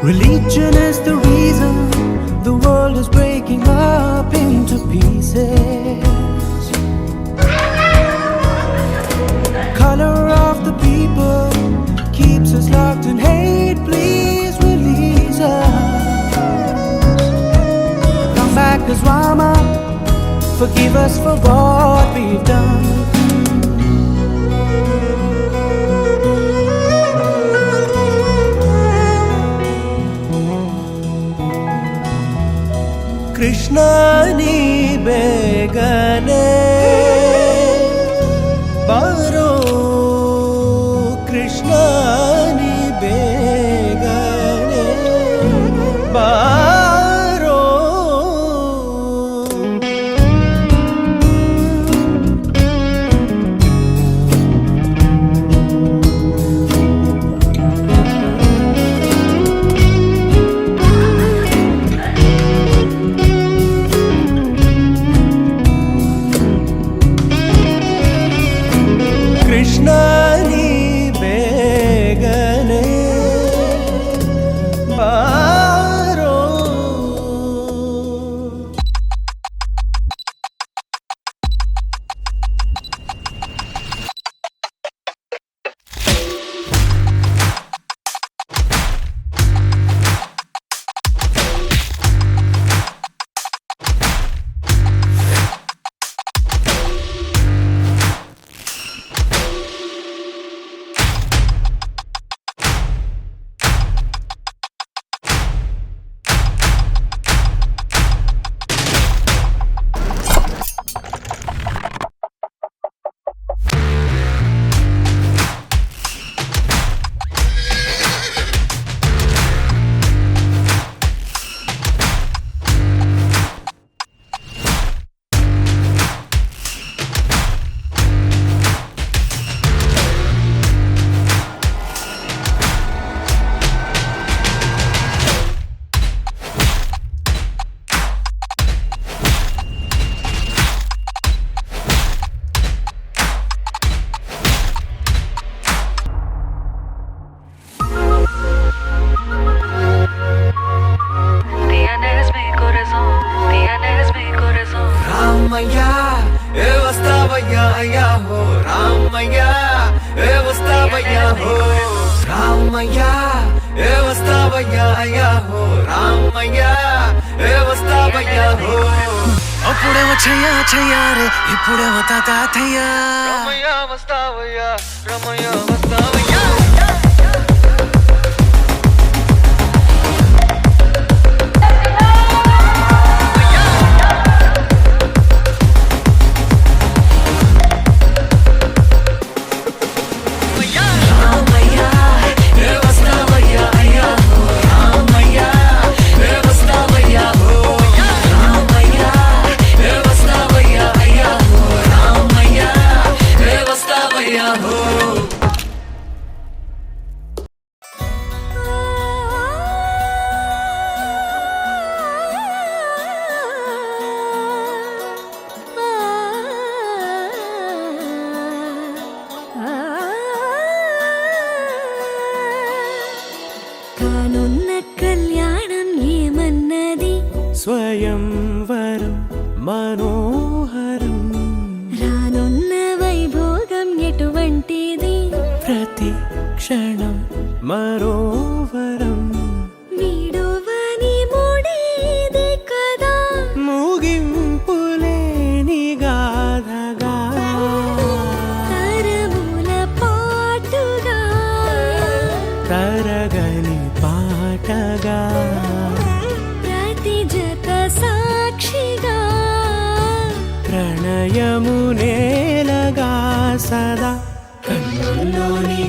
Religion is the reason the world is breaking up into pieces. Color of the people keeps us locked in hate. Please release us. Come back as Rama. Forgive us for what we've done. Krishna ni begane baro, Krishna ni begane baro. Krishna ni begane baro. Ramaya, evastavaya ho, Ramaya, evastavaya ho, Ramaya, evastavaya ho, Ramaya, evastavaya ho. Appudevo chaya chaya re, ippudevo tata thaya. Ramaya vastavaya, Ramaya vastavaya. స్వయంవరం మనోహరం రానున్న వైభోగం ఎటువంటిది ప్రతి క్షణం మరోవరం వీడువని మూడేది కదా ముగింపులేని గాథగా తరముల పాటుగా తరగని పాటగా సాక్షిగా ప్రణయము నేలగా సదా కన్నుల్లోని